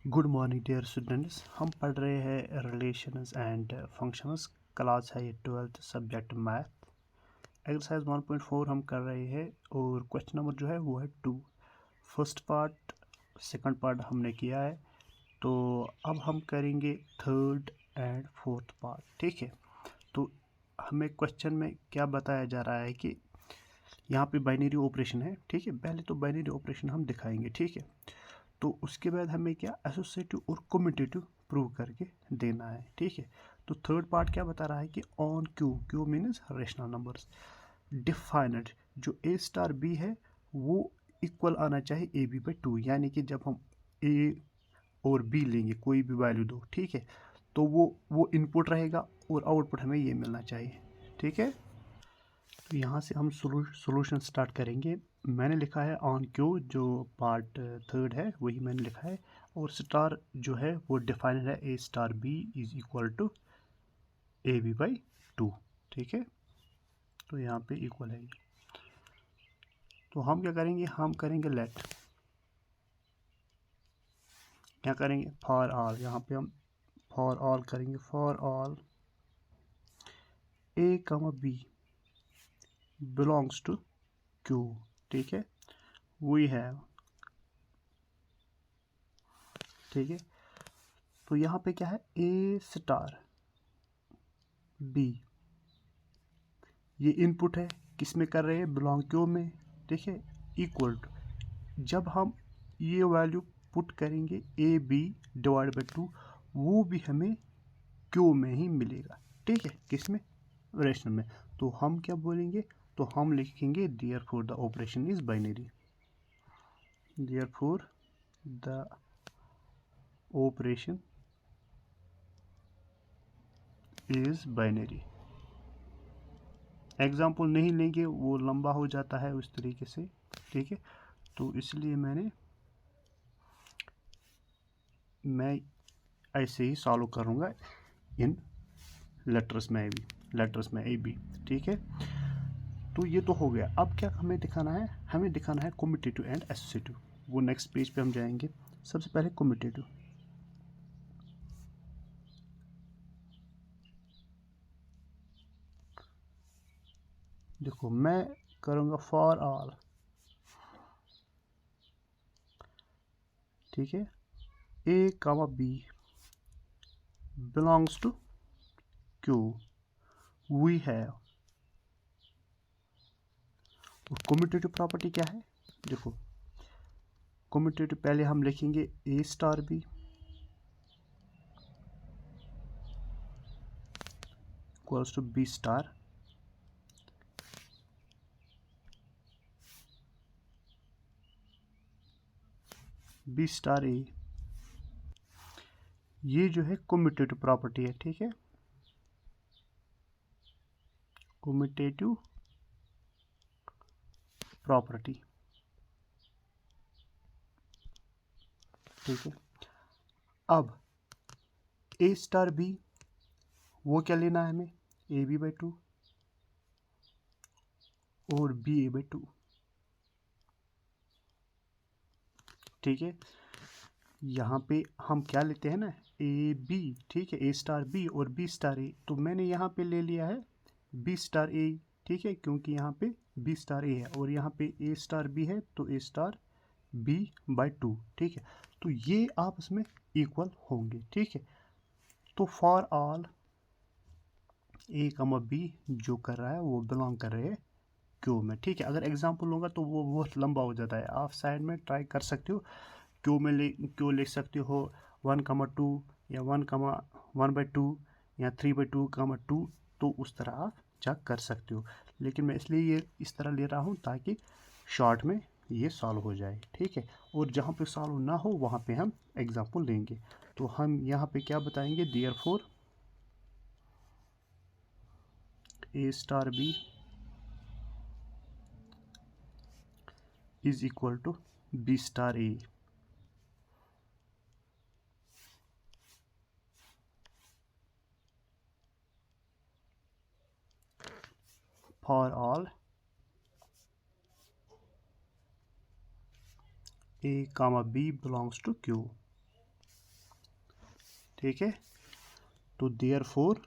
Good morning dear students. हम पढ़ रहे हैं रिलेशंस एंड फंक्शंस। क्लास है ये 12th सब्जेक्ट मैथ। एक्सरसाइज 1.4 हम कर रहे हैं और क्वेश्चन नंबर जो है वो है 2। फर्स्ट पार्ट सेकंड पार्ट हमने किया है, तो अब हम करेंगे थर्ड एंड फोर्थ पार्ट। ठीक है, तो हमें क्वेश्चन में क्या बताया जा रहा है कि यहाँ पे बाइनरी ऑपरेशन है। ठीक है, पहले तो बाइनरी ऑपरेशन हम दिखाएंगे। ठीक है, तो उसके बाद हमें क्या एसोसिएटिव और कम्यूटेटिव प्रूव करके देना है। ठीक है, तो थर्ड पार्ट क्या बता रहा है कि on Q, Q means rational numbers, defined जो ए स्टार बी है वो इक्वल आना चाहिए ए बी बाई 2, यानी कि जब हम ए और बी लेंगे कोई भी वैल्यू दो, ठीक है, तो वो इनपुट रहेगा और आउटपुट हमें ये मिलना चाहिए। ठीक है, तो यहाँ से हम सॉल्यूशन स्टार्ट करेंगे। मैंने लिखा है ऑन क्यू, जो पार्ट थर्ड है वही मैंने लिखा है, और स्टार जो है वो डिफाइंड है A star B is equal to A B by 2। ठीक है, तो यहाँ पे इक्वल है। तो हम क्या करेंगे, हम करेंगे लेट, क्या करेंगे फॉर ऑल, यहाँ पे हम फॉर ऑल करेंगे। For all A comma B belongs to Q. ठीक है, वी हैव, ठीक है, तो यहाँ पे क्या है ए स्टार बी, ये इनपुट है, किस में कर रहे हैं, बिलोंग क्यू में। ठीक है, इक्वल टू, जब हम ये वैल्यू पुट करेंगे ए बी डिवाइड बाई 2, वो भी हमें क्यू में ही मिलेगा। ठीक है, किस में, रेशनल में। तो हम क्या बोलेंगे, तो हम लिखेंगे therefore the operation is binary, therefore the operation is binary. Example नहीं लेंगे, वो लंबा हो जाता है उस तरीके से। ठीक है, तो इसलिए मैं ऐसे ही सॉल्व करूँगा इन लेटर्स में ए बी। ठीक है, तो ये तो हो गया। अब क्या हमें दिखाना है, हमें दिखाना है कम्यूटेटिव एंड एसोसिएटिव। वो नेक्स्ट पेज पे हम जाएंगे। सबसे पहले कम्यूटेटिव, देखो मैं करूँगा फॉर ऑल। ठीक है, A comma B belongs to Q, we have, और कम्यूटेटिव प्रॉपर्टी क्या है, देखो कम्यूटेटिव पहले हम लिखेंगे A star B equals to B star, B star A, ये जो है कम्यूटेटिव प्रॉपर्टी है। ठीक है, कम्यूटेटिव प्रॉपर्टी। ठीक है, अब ए स्टार बी वो क्या लेना है हमें, ए बी बाई 2 और बी ए बाई 2। ठीक है, यहाँ पे हम क्या लेते हैं ना, ए बी, ठीक है, ए स्टार बी और बी स्टार ए, तो मैंने यहाँ पे ले लिया है बी स्टार ए। ठीक है, क्योंकि यहाँ पे बी स्टार ए है और यहाँ पे ए स्टार बी है, तो ए स्टार बी बाई 2। ठीक है, तो ये आपस में इक्वल होंगे। ठीक है, तो for all A comma B जो कर रहा है वो बिलोंग कर रहे हैं क्यू में। ठीक है, अगर एग्जांपल लूँगा तो वो बहुत लंबा हो जाता है, आप साइड में ट्राई कर सकते हो, क्यू लिख सकते हो 1,2 या 1,1/2 या 3/2,2, तो उस तरह आप चेक कर सकते हो। लेकिन मैं इसलिए ये इस तरह ले रहा हूँ ताकि शॉर्ट में ये सॉल्व हो जाए। ठीक है, और जहाँ पे सॉल्व ना हो वहाँ पे हम एग्जांपल लेंगे। तो हम यहाँ पे क्या बताएंगे, therefore A star B is equal to B star A. For all A comma B belongs to Q. ठीक है। तो therefore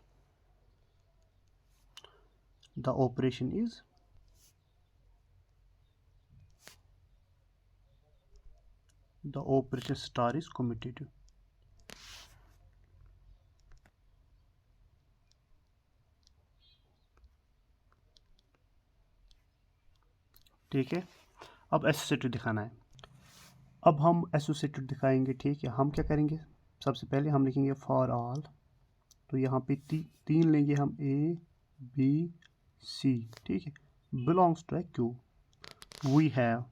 the operation is the operation star is commutative। ठीक है। अब एसोसिएटिव दिखाना है। अब हम एसोसिएटिव दिखाएंगे, ठीक है। हम क्या करेंगे, सबसे पहले हम लिखेंगे फॉर ऑल। तो यहाँ पे तीन लेंगे हम, ए बी सी, ठीक है। Belongs to Q, we have,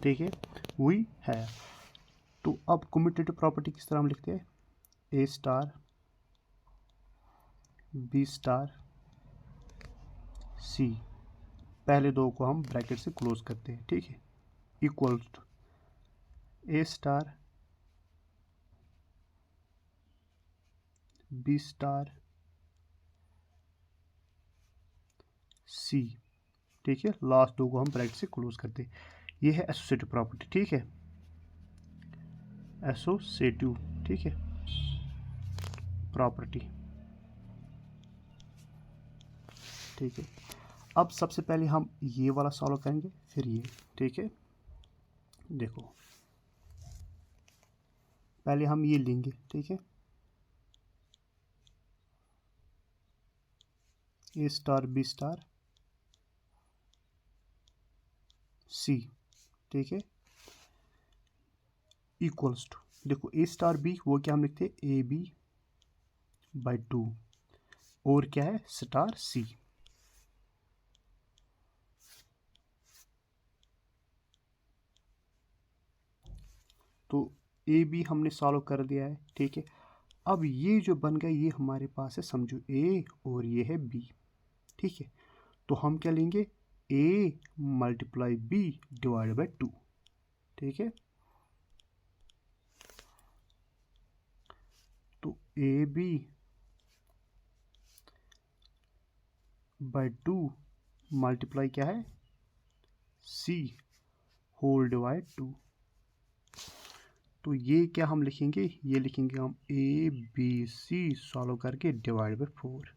ठीक है, वी हैव। तो अब कम्यूटेटिव प्रॉपर्टी किस तरह हम लिखते हैं, ए स्टार बी स्टार सी, पहले दो को हम ब्रैकेट से क्लोज करते हैं, ठीक है, equals to A star B star C, ठीक है। लास्ट दो को हम ब्रैकेट से क्लोज करते हैं। ये है एसोसिएटिव प्रॉपर्टी, ठीक है, एसोसिएटिव, ठीक है, प्रॉपर्टी, ठीक है। अब सबसे पहले हम ये वाला सॉल्व करेंगे, फिर ये, ठीक है। देखो पहले हम ये लेंगे, ठीक है, A star B star C, ठीक है, इक्वल्स टू, देखो ए स्टार बी वो क्या हम लिखते हैं, ए बी बाई 2, और क्या है स्टार सी। तो ए बी हमने सॉल्व कर दिया है, ठीक है। अब ये जो बन गया ये हमारे पास है, समझो ए और ये है बी, ठीक है। तो हम क्या लेंगे, A multiply B divide by 2, ठीक है। तो ए बी बाई 2 मल्टीप्लाई क्या है, सी होल डिवाइड 2। तो ये क्या हम लिखेंगे, ये लिखेंगे हम ए बी सी सॉल्व करके डिवाइड बाई 4।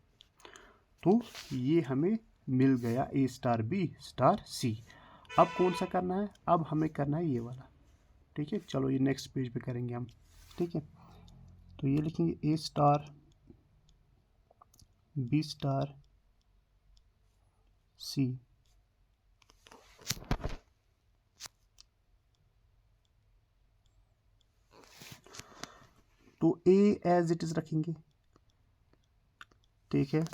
तो ये हमें मिल गया ए स्टार बी स्टार सी। अब कौन सा करना है, अब हमें करना है ये वाला, ठीक है। चलो ये नेक्स्ट पेज पे करेंगे हम, ठीक है। तो ये लिखेंगे ए स्टार बी स्टार सी, तो ए एज इट इज रखेंगे, ठीक है।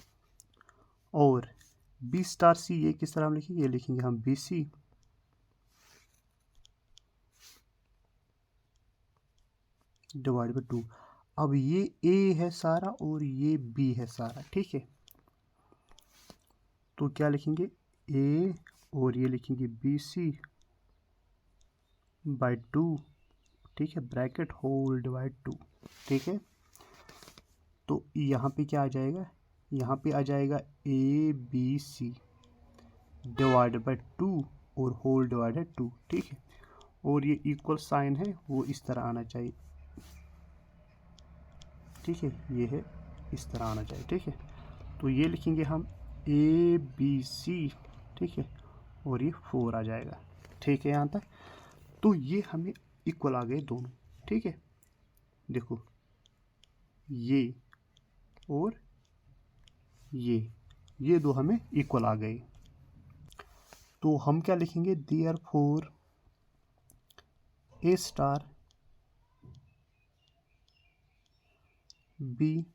और बी स्टार सी ये किस तरह हम लिखेंगे, ये लिखेंगे हम बी सी डिवाइड बाई 2। अब ये ए है सारा और ये बी है सारा, ठीक है। तो क्या लिखेंगे, ए और ये लिखेंगे बी सी बाई 2, ठीक है, ब्रैकेट होल डिवाइड 2, ठीक है। तो यहाँ पे क्या आ जाएगा, यहाँ पे आ जाएगा A B C divide by 2 और होल डिवाइडेड 2, ठीक है। और ये इक्वल साइन है वो इस तरह आना चाहिए, ठीक है, ये है इस तरह आना चाहिए, ठीक है। तो ये लिखेंगे हम ए बी सी, ठीक है, और ये 4 आ जाएगा, ठीक है यहाँ तक। तो ये हमें इक्वल आ गए दोनों, ठीक है। देखो ये और ये दो हमें इक्वल आ गए। तो हम क्या लिखेंगे, therefore A star B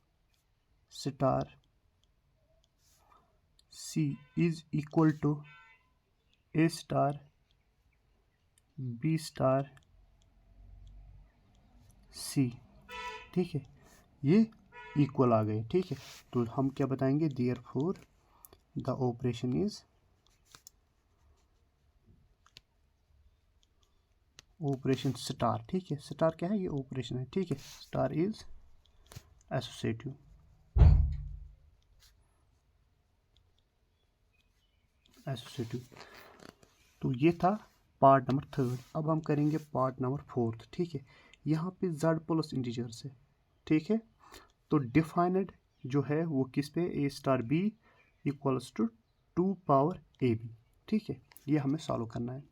star C is equal to A star B star C, ठीक है। ये इक्वल आ गए, ठीक है। तो हम क्या बताएंगे, therefore the operation is operation star, ठीक है। स्टार क्या है, ये ऑपरेशन है, ठीक है। Star is associative, associative. तो ये था पार्ट नंबर थर्ड। अब हम करेंगे पार्ट नंबर फोर्थ। ठीक है, यहाँ पे z प्लस इंटीजर्स है। ठीक है, तो डिफाइंड जो है वो किस पे, a star b equals to 2 power ab। ठीक है, ये हमें सॉल्व करना है।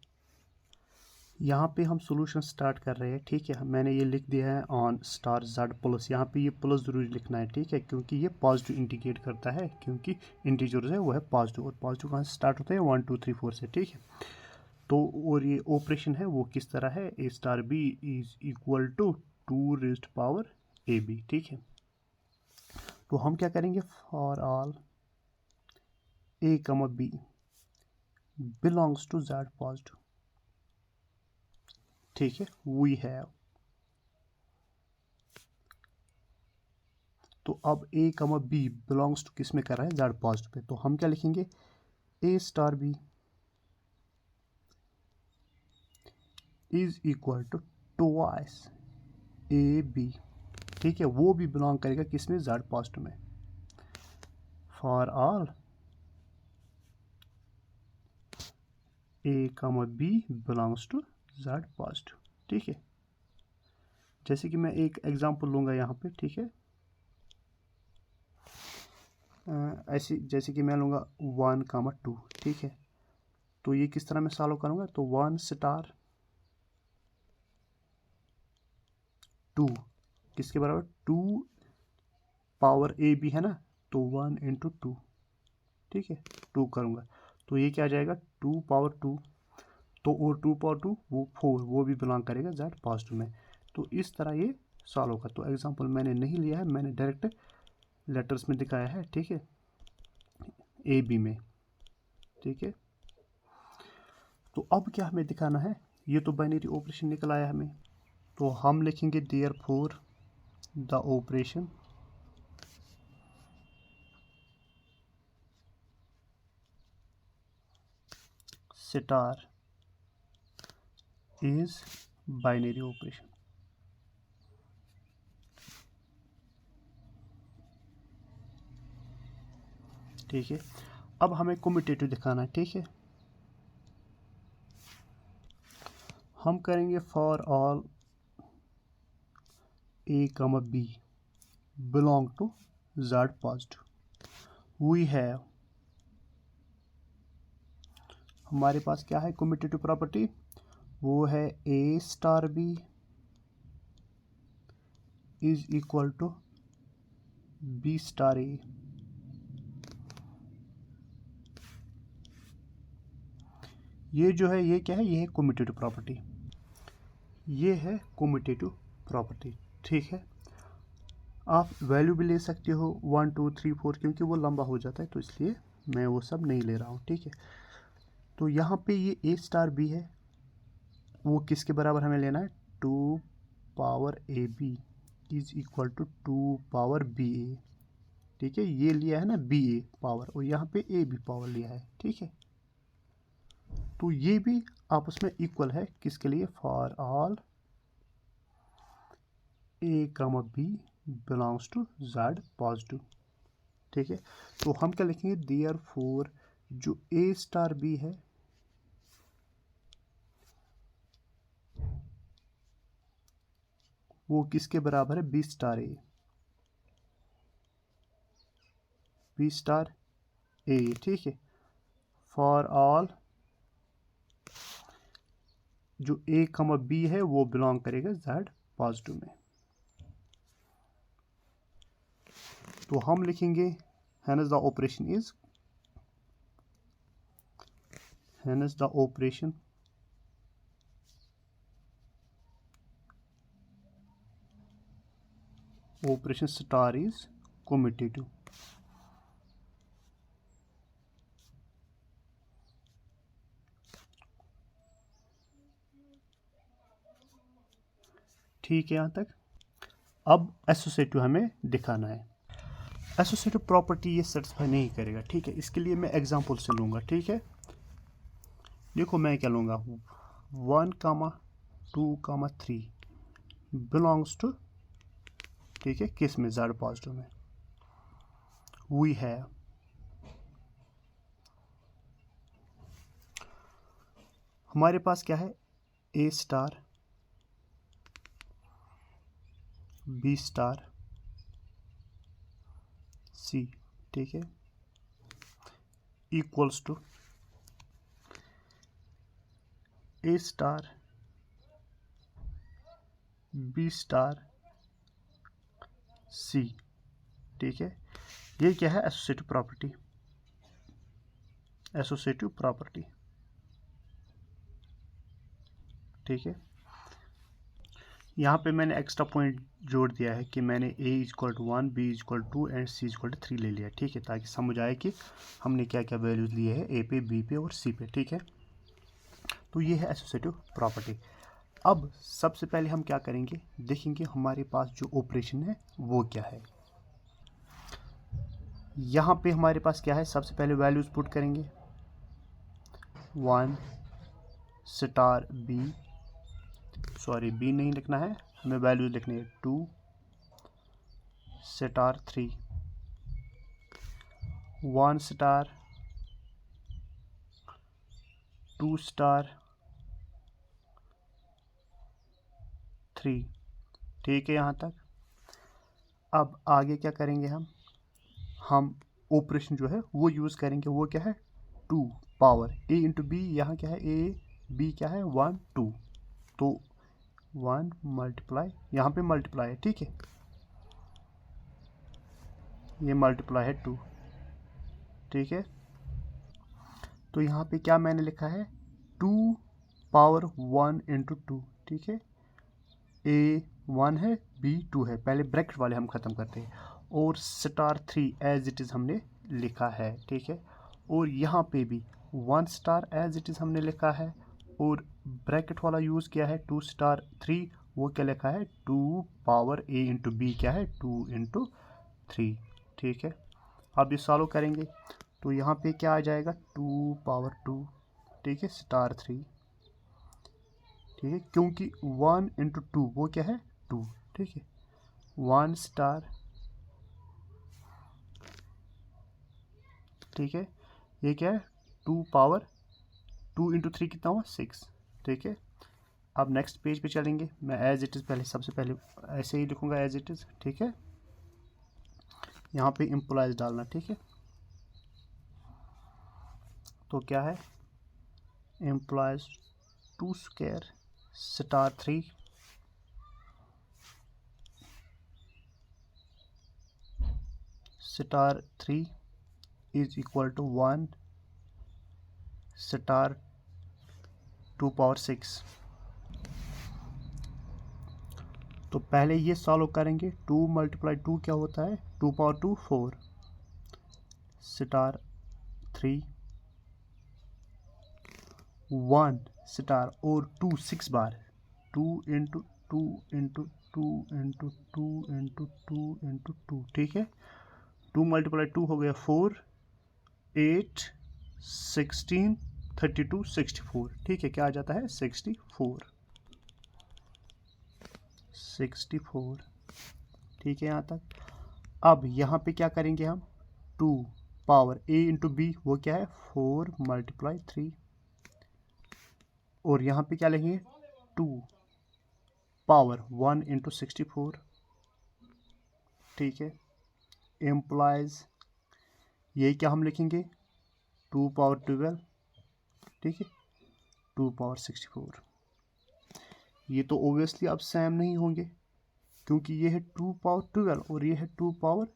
यहाँ पे हम सॉल्यूशन स्टार्ट कर रहे हैं। ठीक है, मैंने ये लिख दिया है ऑन स्टार z प्लस। यहाँ पे ये प्लस ज़रूरी लिखना है। ठीक है, क्योंकि ये पॉजिटिव इंडिकेट करता है, क्योंकि इंटीजर है वो है पॉजिटिव, और पॉजिटिव कहाँ से स्टार्ट होता है, 1 2 3 4 से। ठीक है, तो और ये ऑपरेशन है वो किस तरह है, a star b is equal to 2 raised power ab। ठीक है, तो हम क्या करेंगे, for all a comma b belongs to z positive. ठीक है, वी हैव, तो अब a comma b belongs to किस में कर रहा है, z पॉजिटिव पे। तो हम क्या लिखेंगे, a star b is equal to twice A B. ठीक है, वो भी बिलोंग करेगा किस में, z पॉजिटिव में। For all a comma b belongs to z positive. ठीक है, जैसे कि मैं एक एग्जांपल लूंगा यहाँ पे। ठीक है, ऐसे जैसे कि मैं लूंगा 1 कामा 2। ठीक है, तो ये किस तरह मैं सॉल्व करूंगा, तो 1 स्टार 2 किसके बराबर, 2 पावर ए बी है ना, तो 1 इंटू 2। ठीक है, 2 करूंगा तो ये क्या आ जाएगा, 2 पावर 2, तो और 2 पावर 2 वो 4, वो भी बिलोंग करेगा z पॉजिटिव में। तो इस तरह ये सॉल्व होगा। तो एग्जांपल मैंने नहीं लिया है, मैंने डायरेक्ट लेटर्स में दिखाया है। ठीक है, ए बी में। ठीक है, तो अब क्या हमें दिखाना है, ये तो बाइनरी ऑपरेशन निकल आया हमें, तो हम लिखेंगे therefore the operation star is binary operation. ठीक है, अब हमें कम्यूटेटिव दिखाना है। ठीक है, हम करेंगे for all a comma b belong to z positive. We have, हमारे पास क्या है कम्यूटेटिव प्रॉपर्टी, वो है a star b is equal to b star a। ये जो है ये क्या है, ये है कम्यूटेटिव प्रॉपर्टी, ये है कम्यूटेटिव प्रॉपर्टी। ठीक है, आप वैल्यू भी ले सकते हो 1 2 3 4, क्योंकि वो लंबा हो जाता है, तो इसलिए मैं वो सब नहीं ले रहा हूँ। ठीक है, तो यहाँ पे ये a स्टार b है, वो किसके बराबर हमें लेना है, 2 power A B is equal to 2 power B A. ठीक है, ये लिया है ना बी ए पावर, और यहाँ पे ए बी पावर लिया है। ठीक है, तो ये भी आपस में इक्वल है, किसके लिए, for all A comma B belongs to z positive. ठीक है, तो हम क्या लिखेंगे, देयरफॉर जो a स्टार b है वो किसके बराबर है, b star a, b star a। ठीक है, फॉर ऑल जो a कमा b है वो बिलोंग करेगा z पॉजिटिव में। तो हम लिखेंगे hence the operation is, hence the operation star is commutative। ठीक है यहाँ तक। अब एसोसिएटिव हमें दिखाना है। एसोसिएटिव प्रॉपर्टी ये सेटिस्फाई नहीं करेगा। ठीक है, इसके लिए मैं एग्जांपल से लूँगा। ठीक है, देखो मैं क्या लूँगा, 1 कामा 2 कामा 3 बिलोंग्स टू, ठीक है, किस में, z पॉजिटिव में। वी हैव, हमारे पास क्या है, A star B star C, ठीक है, equals to A star B star C, ठीक है। ये क्या है, एसोसिएटिव प्रॉपर्टी, एसोसिएटिव प्रॉपर्टी, ठीक है। यहाँ पे मैंने एक्स्ट्रा पॉइंट जोड़ दिया है कि मैंने a equal to 1, b equal to 2 and c equal to 3 ले लिया, ठीक है, ताकि समझ आए कि हमने क्या क्या वैल्यूज लिए हैं a पे, b पे और c पे, ठीक है। तो ये है एसोसिएटिव प्रॉपर्टी। अब सबसे पहले हम क्या करेंगे, देखेंगे हमारे पास जो ऑपरेशन है वो क्या है। यहाँ पे हमारे पास क्या है, सबसे पहले वैल्यूज पुट करेंगे, 1 स्टार b, सॉरी b नहीं लिखना है, हमें वैल्यूज लिखनी है 2 स्टार 3, 1 स्टार 2 स्टार 3, ठीक है यहाँ तक। अब आगे क्या करेंगे, हम ऑपरेशन जो है वो यूज़ करेंगे, वो क्या है, 2 पावर a इंटू बी, यहाँ क्या है a, b क्या है 1 2, तो 1 मल्टीप्लाई, यहाँ पे मल्टीप्लाई है, ठीक है, ये मल्टीप्लाई है 2, ठीक है। तो यहाँ पे क्या मैंने लिखा है, 2 पावर 1 इंटू 2, ठीक है, a 1 है b 2 है, पहले ब्रैकेट वाले हम ख़त्म करते हैं, और स्टार 3 एज इट इज़ हमने लिखा है, ठीक है। और यहाँ पे भी 1 स्टार एज इट इज़ हमने लिखा है, और ब्रैकेट वाला यूज़ किया है 2 स्टार 3, वो क्या लिखा है, 2 पावर a इंटू बी क्या है 2 इंटू 3, ठीक है। अब ये सॉल्व करेंगे तो यहाँ पे क्या आ जाएगा, 2 पावर 2, ठीक है, स्टार 3, ठीक है, क्योंकि 1 इंटू 2 वो क्या है 2, ठीक है, 1 स्टार, ठीक है, ये क्या है 2 पावर 2 इंटू 3 कितना हुआ 6, ठीक है। अब नेक्स्ट पेज पे चलेंगे, मैं एज इट इज़ पहले सबसे पहले ऐसे ही लिखूंगा एज इट इज़, ठीक है। यहाँ पे इम्प्लाइज डालना, ठीक है, तो क्या है, implies 2 square star 3 star 3 is equal to 1 star 2 power 6। तो पहले ये सॉल्व करेंगे, 2 मल्टीप्लाई 2 क्या होता है, 2 पावर 2 4 स्टार 3 1 स्टार और 2 6 बार, 2 into 2 into 2 into 2 into 2 into 2, ठीक है। 2 मल्टीप्लाई 2 हो गया 4 8 16 32 64, ठीक है, क्या आ जाता है 64, ठीक है यहाँ तक। अब यहाँ पे क्या करेंगे हम, 2 पावर a इंटू बी वो क्या है 4 मल्टीप्लाई 3, और यहाँ पे क्या लिखेंगे 2 पावर 1 इंटू 64, ठीक है, एम्प्लाइज ये क्या हम लिखेंगे 2 पावर 12, ठीक है, 2 पावर 64। ये तो ओबियसली अब सेम नहीं होंगे, क्योंकि ये है 2 पावर 12 और ये है 2 पावर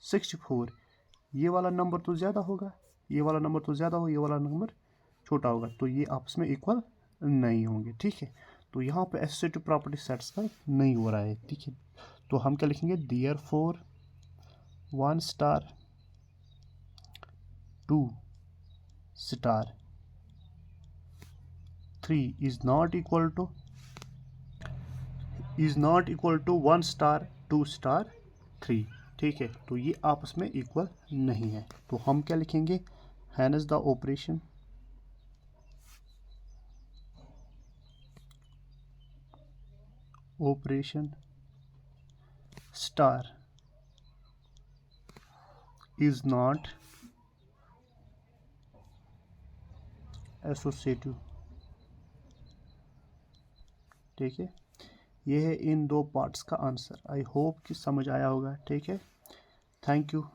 64, ये वाला नंबर तो ज़्यादा होगा, ये वाला नंबर तो ज़्यादा होगा, ये वाला नंबर छोटा होगा, तो ये आपस में इक्वल नहीं होंगे, ठीक है। तो यहाँ पे एसोसिएटिव प्रॉपर्टी सेटिस्फाई नहीं हो रहा है, ठीक है। तो हम क्या लिखेंगे, therefore 1 star 2 star 3 is not equal to 1 star 2 star 3, ठीक है। तो ये आपस में इक्वल नहीं है, तो हम क्या लिखेंगे, hence the operation star is not associative ठीक है। ये है इन दो पार्ट्स का आंसर। आई होप कि समझ आया होगा, ठीक है। Thank you.